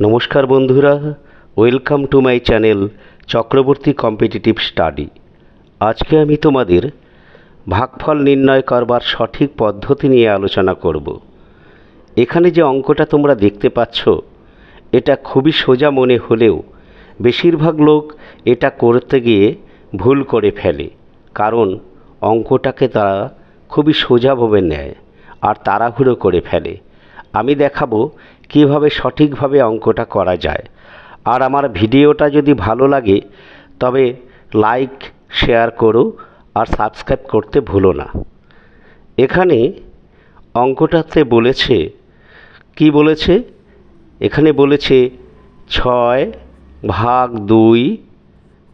নমস্কার বন্ধুরা, welcome to my channel Chakraborty competitive study. আজকে আমি তোমাদের ভাগফল নির্ণয় করবার সঠিক পদ্ধতি নিয়ে আলোচনা করব। এখানে যে অঙ্কটা তোমরা দেখতে পাচ্ছ, এটা খুবই সোজা মনে হলেও বেশিরভাগ লোক এটা করতে গিয়ে ভুল করে ফেলে, কারণ অঙ্কটাকে তারা খুবই সোজাভাবে নেয় আর তাড়াহুড়ো করে ফেলে। আমি দেখাবো কিভাবে সঠিকভাবে অঙ্কটা করা যায়। আর আমার ভিডিওটা যদি ভালো লাগে তবে লাইক শেয়ার করো আর সাবস্ক্রাইব করতে ভুলো না। এখানে অঙ্কটাতে বলেছে কি বলেছে, এখানে বলেছে 6 ভাগ 2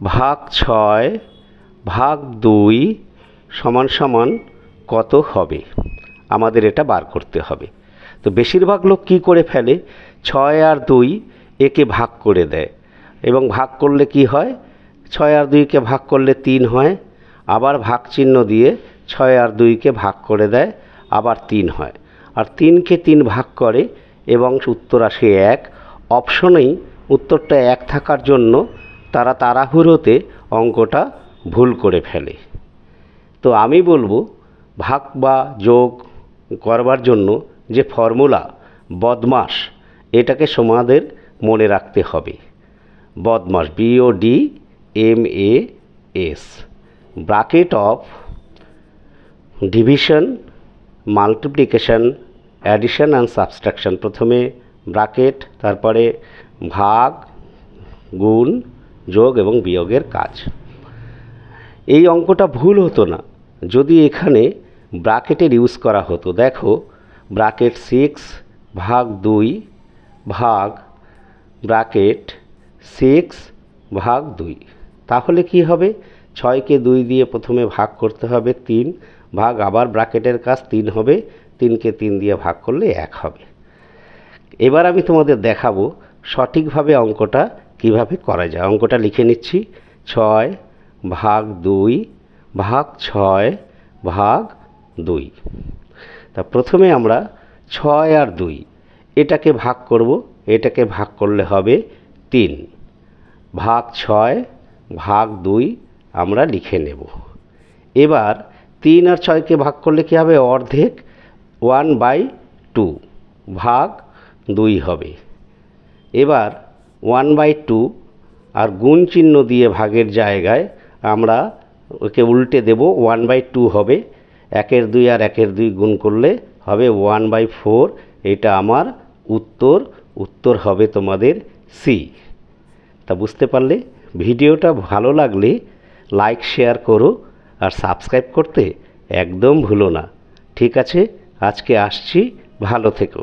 ভাগ 6 ভাগ 2 সমান সমান কত হবে, আমাদের এটা বার করতে হবে। তো বেশিরভাগ লোক কি করে ফেলে, 6 আর 2 একে ভাগ করে দেয়, এবং ভাগ করলে কি হয়, 6 আর 2কে ভাগ করলে 3 হয়, আবার ভাগ চিহ্ন দিয়ে 6 আর 2কে ভাগ করে দেয়, আবার 3 হয়, আর 3কে 3 ভাগ করে এবং উত্তর আসে 1। অপশনেই উত্তরটা 1 থাকার জন্য তারা তাড়াহুড়োতে অঙ্কটা ভুল করে ফেলে। তো আমি বলবো ভাগ বা যোগ করবার জন্য যে ফর্মুলা বদমাস, এটাকে তোমাদের মনে রাখতে হবে। বদমাস, BODMAS, bracket of division, multiplication, addition and subtraction. প্রথমে ব্র্যাকেট, তারপরে ভাগ, গুণ, যোগ এবং বিয়োগের কাজ। এই অঙ্কটা ভুল হতো না যদি এখানে ব্র্যাকেটের ইউজ করা হতো। দেখো, ব্র্যাকেট 6 ভাগ 2 ভাগ ব্র্যাকেট 6 ভাগ 2, তাহলে কি হবে, 6কে 2 দিয়ে প্রথমে ভাগ করতে হবে 3 ভাগ, আবার ব্র্যাকেটের কাজ 3 হবে, 3কে 3 দিয়ে ভাগ করলে 1 হবে। এবার আমি তোমাদের দেখাবো সঠিকভাবে অঙ্কটা কিভাবে করা যায়। অঙ্কটা লিখে নিচ্ছি, 6 ভাগ 2 ভাগ 6 ভাগ 2। তা প্রথমে আমরা 6 আর 2 এটাকে ভাগ করব, এটাকে ভাগ করলে হবে 3 ভাগ 6 ভাগ 2 আমরা লিখে নেব। এবার 3 আর 6কে ভাগ করলে কি হবে, অর্ধেক, 1/2 ভাগ 2 হবে। এবার 1/2 আর গুণ চিহ্ন দিয়ে ভাগের জায়গায় আমরা ওকে উল্টে দেব, 1/2 হবে, 1-এর 2 আর 1-এর 2 গুণ করলে হবে 1/4। এটা আমার উত্তর হবে তোমাদের সি। তা বুঝতে পারলে? ভিডিওটা ভালো লাগলে লাইক শেয়ার করো আর সাবস্ক্রাইব করতে একদম ভুলো না। ঠিক আছে, আজকে আসছি, ভালো থেকো।